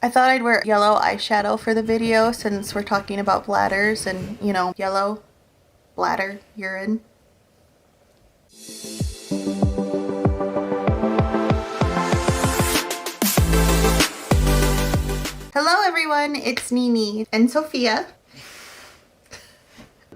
I thought I'd wear yellow eyeshadow for the video since we're talking about bladders and, you know, yellow, bladder, urine. Hello everyone, it's Mimi and Sophia.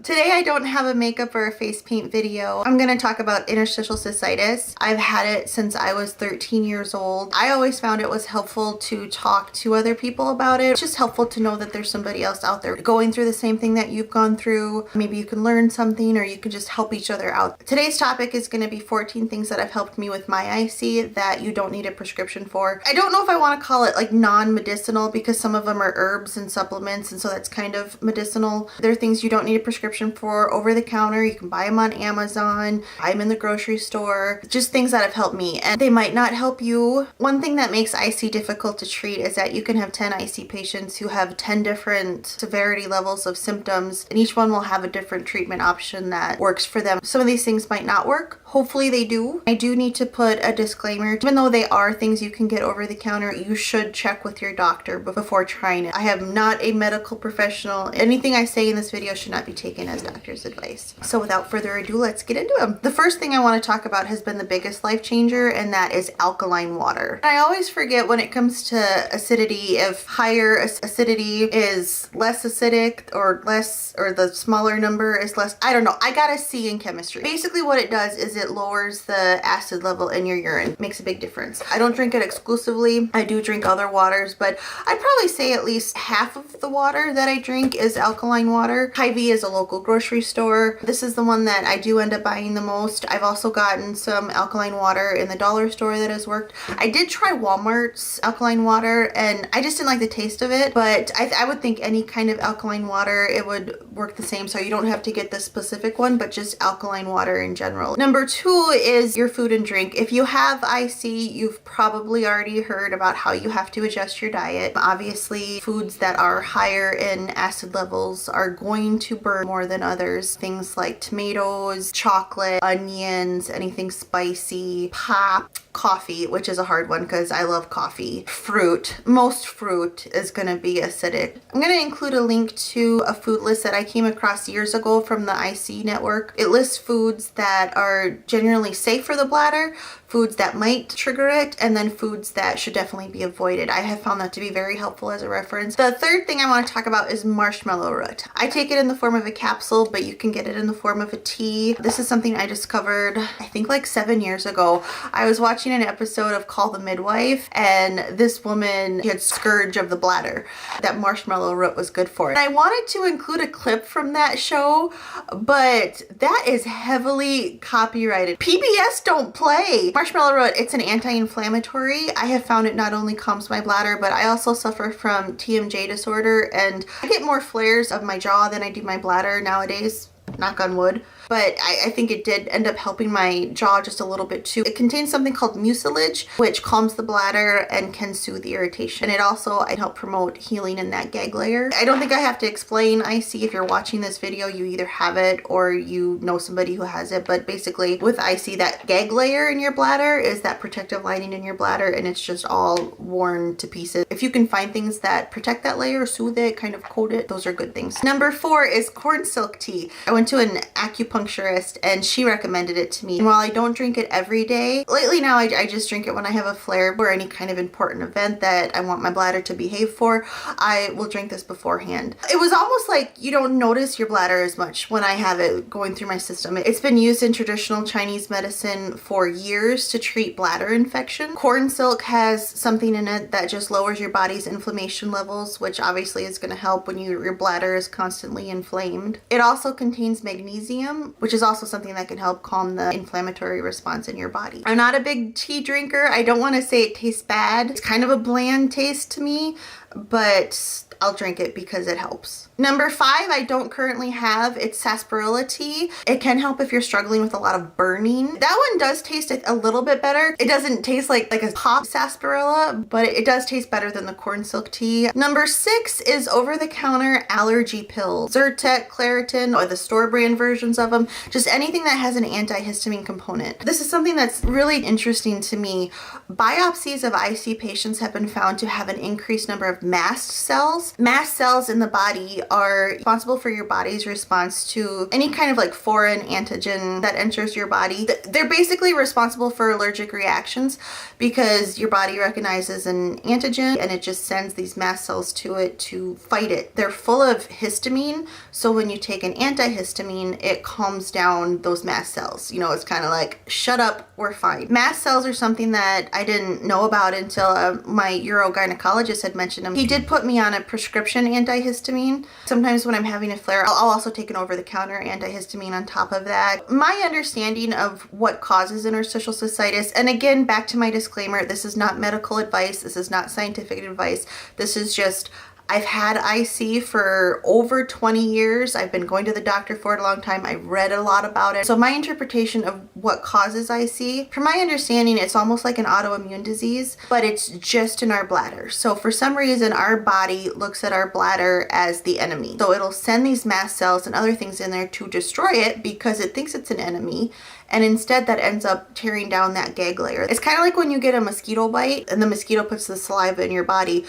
Today I don't have a makeup or a face paint video. I'm going to talk about interstitial cystitis. I've had it since I was 13 years old. I always found it was helpful to talk to other people about it. It's just helpful to know that there's somebody else out there going through the same thing that you've gone through. Maybe you can learn something or you can just help each other out. Today's topic is going to be 14 things that have helped me with my IC that you don't need a prescription for. I don't know if I want to call it like non-medicinal because some of them are herbs and supplements, and so that's kind of medicinal. There are things you don't need a prescription for over the counter. You can buy them on Amazon, buy them in the grocery store, just things that have helped me, and they might not help you. One thing that makes IC difficult to treat is that you can have 10 IC patients who have 10 different severity levels of symptoms, and each one will have a different treatment option that works for them. Some of these things might not work. Hopefully they do. I do need to put a disclaimer. Even though they are things you can get over the counter, you should check with your doctor before trying it. I am not a medical professional. Anything I say in this video should not be taken as doctor's advice. So without further ado, let's get into them. The first thing I want to talk about has been the biggest life changer, and that is alkaline water. I always forget when it comes to acidity if higher acidity is less acidic or the smaller number is less. I don't know. I got a C in chemistry. Basically what it does is it lowers the acid level in your urine. It makes a big difference. I don't drink it exclusively. I do drink other waters, but I'd probably say at least half of the water that I drink is alkaline water. Hy-Vee is a local grocery store. This is the one that I do end up buying the most. I've also gotten some alkaline water in the dollar store that has worked. I did try Walmart's alkaline water and I just didn't like the taste of it, but I would think any kind of alkaline water, it would work the same. So you don't have to get the specific one, but just alkaline water in general. Number two is your food and drink. If you have IC, you've probably already heard about how you have to adjust your diet. Obviously, foods that are higher in acid levels are going to burn more than others. Things like tomatoes, chocolate, onions, anything spicy, pop, coffee, which is a hard one because I love coffee. Fruit. Most fruit is going to be acidic. I'm going to include a link to a food list that I came across years ago from the IC network. It lists foods that are generally safe for the bladder, foods that might trigger it, and then foods that should definitely be avoided. I have found that to be very helpful as a reference. The third thing I want to talk about is marshmallow root. I take it in the form of a capsule, but you can get it in the form of a tea. This is something I discovered, I think like 7 years ago. I was watching an episode of Call the Midwife, and this woman had scourge of the bladder that marshmallow root was good for. And I wanted to include a clip from that show, but that is heavily copyrighted. PBS don't play. Marshmallow root, it's an anti-inflammatory. I have found it not only calms my bladder, but I also suffer from TMJ disorder, and I get more flares of my jaw than I do my bladder nowadays. Knock on wood. But I think it did end up helping my jaw just a little bit too. It contains something called mucilage, which calms the bladder and can soothe irritation. It also help promote healing in that gag layer. I don't think I have to explain IC. If you're watching this video, you either have it or you know somebody who has it. But basically with IC, that gag layer in your bladder is that protective lining in your bladder, and it's just all worn to pieces. If you can find things that protect that layer, soothe it, kind of coat it, those are good things. Number 4 is corn silk tea. I went to an acupuncturist and she recommended it to me. And while I don't drink it every day, lately now I just drink it when I have a flare or any kind of important event that I want my bladder to behave for. I will drink this beforehand. It was almost like you don't notice your bladder as much when I have it going through my system. It's been used in traditional Chinese medicine for years to treat bladder infection. Corn silk has something in it that just lowers your body's inflammation levels, which obviously is going to help when your bladder is constantly inflamed. It also contains magnesium, which is also something that can help calm the inflammatory response in your body. I'm not a big tea drinker. I don't want to say it tastes bad. It's kind of a bland taste to me, but I'll drink it because it helps. Number 5, I don't currently have. It's sarsaparilla tea. It can help if you're struggling with a lot of burning. That one does taste a little bit better. It doesn't taste like a pop sarsaparilla, but it does taste better than the corn silk tea. Number 6 is over-the-counter allergy pills. Zyrtec, Claritin, or the store brand versions of them. Just anything that has an antihistamine component. This is something that's really interesting to me. Biopsies of IC patients have been found to have an increased number of mast cells. Mast cells in the body are responsible for your body's response to any kind of like foreign antigen that enters your body. They're basically responsible for allergic reactions because your body recognizes an antigen and it just sends these mast cells to it to fight it. They're full of histamine, so when you take an antihistamine, it calms down those mast cells. You know, it's kind of like, shut up, we're fine. Mast cells are something that I didn't know about until my urogynecologist had mentioned them. He did put me on a prescription antihistamine. Sometimes when I'm having a flare, I'll also take an over-the-counter antihistamine on top of that. My understanding of what causes interstitial cystitis, and again, back to my disclaimer, this is not medical advice, this is not scientific advice, this is just, I've had IC for over 20 years. I've been going to the doctor for it a long time. I've read a lot about it. So my interpretation of what causes IC, from my understanding, it's almost like an autoimmune disease, but it's just in our bladder. So for some reason, our body looks at our bladder as the enemy. So it'll send these mast cells and other things in there to destroy it because it thinks it's an enemy. And instead that ends up tearing down that gag layer. It's kind of like when you get a mosquito bite and the mosquito puts the saliva in your body's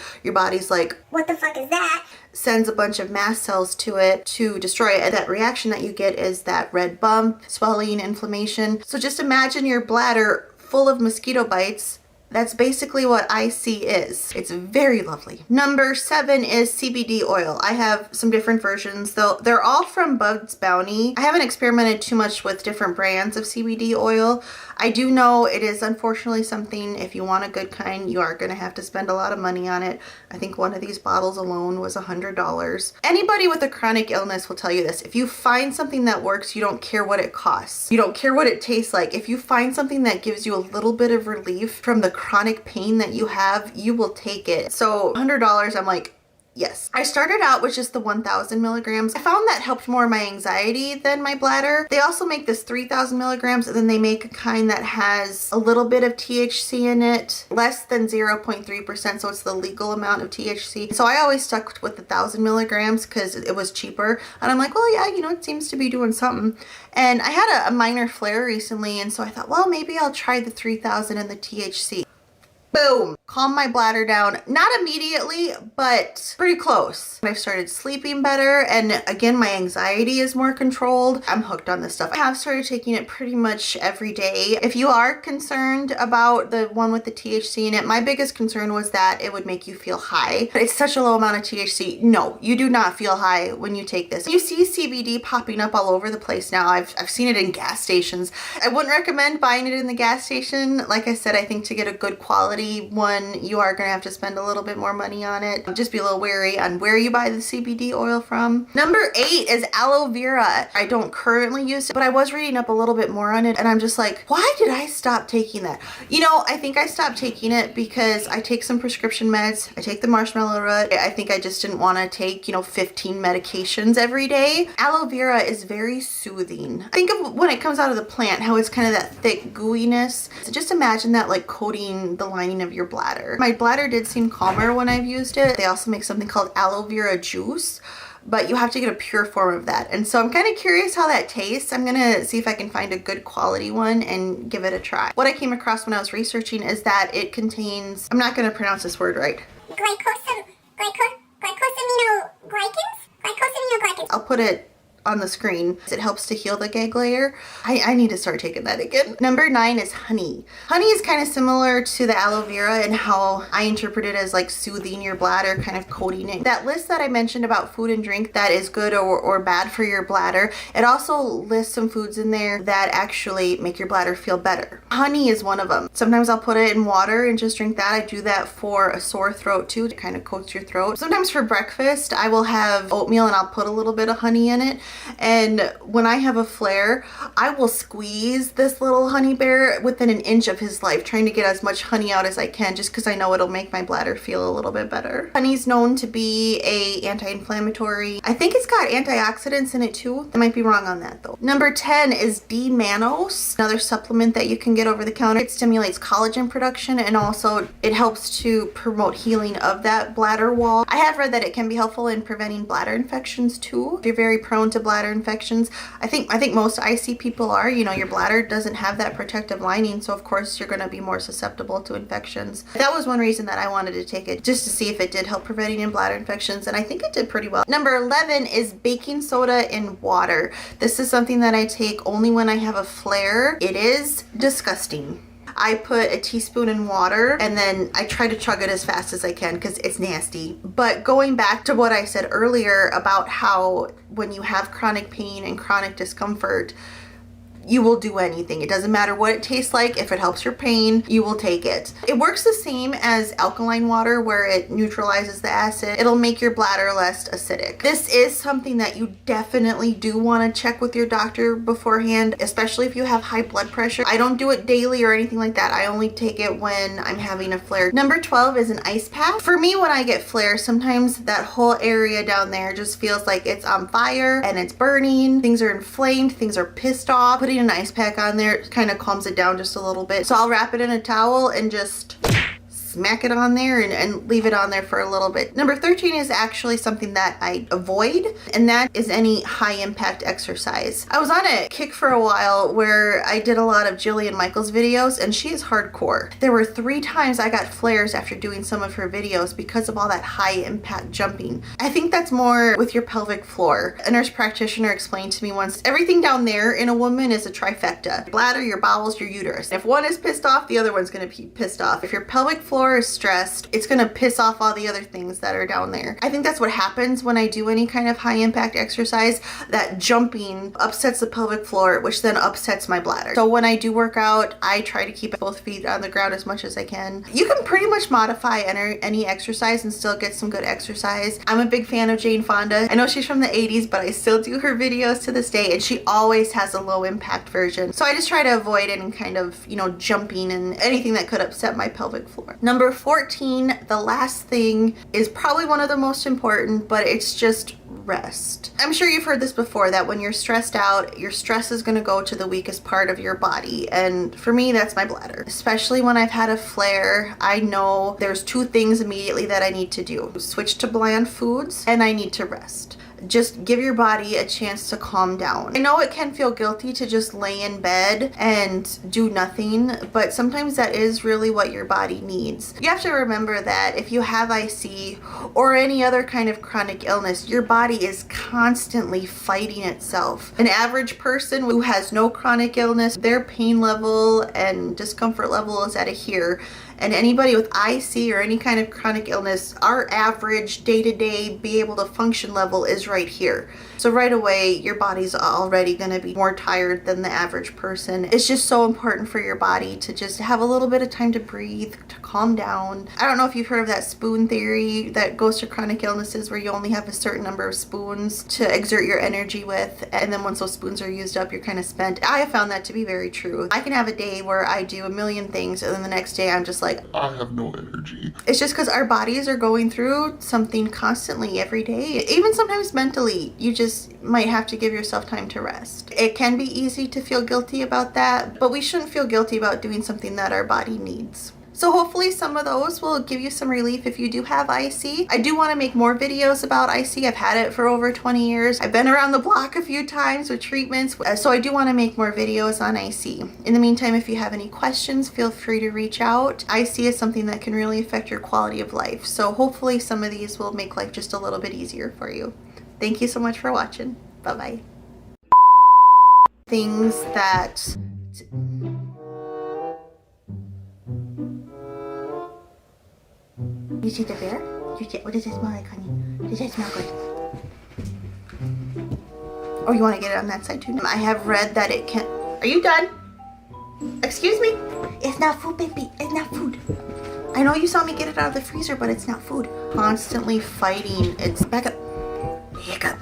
like, what the fuck is that? Sends a bunch of mast cells to it to destroy it. And that reaction that you get is that red bump, swelling, inflammation. So just imagine your bladder full of mosquito bites. That's basically what IC is. It's very lovely. Number 7 is CBD oil. I have some different versions, though they're all from Bugs Bounty. I haven't experimented too much with different brands of CBD oil. I do know it is unfortunately something, if you want a good kind, you are going to have to spend a lot of money on it. I think one of these bottles alone was $100. Anybody with a chronic illness will tell you this. If you find something that works, you don't care what it costs. You don't care what it tastes like. If you find something that gives you a little bit of relief from the chronic pain that you have, you will take it. So $100, I'm like, yes. I started out with just the 1,000 milligrams. I found that helped more my anxiety than my bladder. They also make this 3,000 milligrams, and then they make a kind that has a little bit of THC in it, less than 0.3%, so it's the legal amount of THC. So I always stuck with the 1,000 milligrams because it was cheaper. And I'm like, well, yeah, you know, it seems to be doing something. And I had a minor flare recently, and so I thought, well, maybe I'll try the 3,000 and the THC. Boom! Calm my bladder down. Not immediately, but pretty close. I've started sleeping better, and again, my anxiety is more controlled. I'm hooked on this stuff. I have started taking it pretty much every day. If you are concerned about the one with the THC in it, my biggest concern was that it would make you feel high. But it's such a low amount of THC. No, you do not feel high when you take this. You see CBD popping up all over the place now. I've seen it in gas stations. I wouldn't recommend buying it in the gas station. Like I said, I think to get a good quality one, you are going to have to spend a little bit more money on it. Just be a little wary on where you buy the CBD oil from. Number 8 is aloe vera. I don't currently use it, but I was reading up a little bit more on it, and I'm just like, why did I stop taking that? You know, I think I stopped taking it because I take some prescription meds. I take the marshmallow root. I think I just didn't want to take, 15 medications every day. Aloe vera is very soothing. Think of when it comes out of the plant, how it's kind of that thick gooiness. So just imagine that like coating the lining of your bladder. My bladder did seem calmer when I've used it. They also make something called aloe vera juice, but you have to get a pure form of that. And so I'm kind of curious how that tastes. I'm gonna see if I can find a good quality one and give it a try. What I came across when I was researching is that it contains, I'm not gonna pronounce this word right. Glycosaminoglycans? I'll put it on the screen. It helps to heal the gag layer. I need to start taking that again. Number 9 is honey. Honey is kind of similar to the aloe vera and how I interpret it as like soothing your bladder, kind of coating it. That list that I mentioned about food and drink that is good or bad for your bladder, it also lists some foods in there that actually make your bladder feel better. Honey is one of them. Sometimes I'll put it in water and just drink that. I do that for a sore throat too. It kind of coats your throat. Sometimes for breakfast, I will have oatmeal and I'll put a little bit of honey in it. And when I have a flare, I will squeeze this little honey bear within an inch of his life, trying to get as much honey out as I can, just because I know it'll make my bladder feel a little bit better. Honey's known to be a anti-inflammatory. I think it's got antioxidants in it too. I might be wrong on that though. Number 10 is D-mannose, another supplement that you can get over the counter. It stimulates collagen production, and also it helps to promote healing of that bladder wall. I have read that it can be helpful in preventing bladder infections too. If you're very prone to bladder infections, I think most IC people are. You know, your bladder doesn't have that protective lining, so of course you're going to be more susceptible to infections. That was one reason that I wanted to take it, just to see if it did help preventing bladder infections, and I think it did pretty well. Number 11 is baking soda in water. This is something that I take only when I have a flare. It is disgusting. I put a teaspoon in water and then I try to chug it as fast as I can because it's nasty. But going back to what I said earlier about how when you have chronic pain and chronic discomfort, you will do anything. It doesn't matter what it tastes like. If it helps your pain, you will take it. It works the same as alkaline water, where it neutralizes the acid. It'll make your bladder less acidic. This is something that you definitely do want to check with your doctor beforehand, especially if you have high blood pressure. I don't do it daily or anything like that. I only take it when I'm having a flare. Number 12 is an ice pack. For me, when I get flares, sometimes that whole area down there just feels like it's on fire and it's burning. Things are inflamed, things are pissed off. Putting an ice pack on there kind of calms it down just a little bit. So I'll wrap it in a towel and just smack it on there and leave it on there for a little bit. Number 13 is actually something that I avoid, and that is any high impact exercise. I was on a kick for a while where I did a lot of Jillian Michaels videos, and she is hardcore. There were 3 times I got flares after doing some of her videos because of all that high impact jumping. I think that's more with your pelvic floor. A nurse practitioner explained to me once, everything down there in a woman is a trifecta. Your bladder, your bowels, your uterus. If one is pissed off, the other one's gonna be pissed off. If your pelvic floor is stressed, it's gonna piss off all the other things that are down there. I think that's what happens when I do any kind of high impact exercise. That jumping upsets the pelvic floor, which then upsets my bladder. So when I do work out, I try to keep both feet on the ground as much as I can. You can pretty much modify any exercise and still get some good exercise. I'm a big fan of Jane Fonda. I know she's from the 80s, but I still do her videos to this day, and she always has a low impact version. So I just try to avoid any kind of, you know, jumping and anything that could upset my pelvic floor. Number 14, the last thing, is probably one of the most important, but it's just rest. I'm sure you've heard this before, that when you're stressed out, your stress is going to go to the weakest part of your body, and for me that's my bladder. Especially when I've had a flare, I know there's 2 things immediately that I need to do. Switch to bland foods, and I need to rest. Just give your body a chance to calm down. I know it can feel guilty to just lay in bed and do nothing, but sometimes that is really what your body needs. You have to remember that if you have IC or any other kind of chronic illness, your body is constantly fighting itself. An average person who has no chronic illness, their pain level and discomfort level is at a here. And anybody with IC or any kind of chronic illness, our average day-to-day be able to function level is right here. So right away, your body's already going to be more tired than the average person. It's just so important for your body to just have a little bit of time to breathe, to calm down. I don't know if you've heard of that spoon theory that goes to chronic illnesses, where you only have a certain number of spoons to exert your energy with, and then once those spoons are used up, you're kind of spent. I have found that to be very true. I can have a day where I do a million things, and then the next day I'm just like, I have no energy. It's just because our bodies are going through something constantly every day. Even sometimes mentally, you just might have to give yourself time to rest. It can be easy to feel guilty about that, but we shouldn't feel guilty about doing something that our body needs. So hopefully some of those will give you some relief if you do have IC. I do want to make more videos about IC. I've had it for over 20 years. I've been around the block a few times with treatments, so I do want to make more videos on IC. In the meantime, if you have any questions, feel free to reach out. IC is something that can really affect your quality of life, so hopefully some of these will make life just a little bit easier for you. Thank you so much for watching. Bye-bye. Things that... You see the bear? What does it smell like, honey? Does it smell good? Oh, you want to get it on that side too? I have read that it can... Are you done? Excuse me? It's not food, baby. It's not food. I know you saw me get it out of the freezer, but it's not food. Constantly fighting. It's back up. Back up.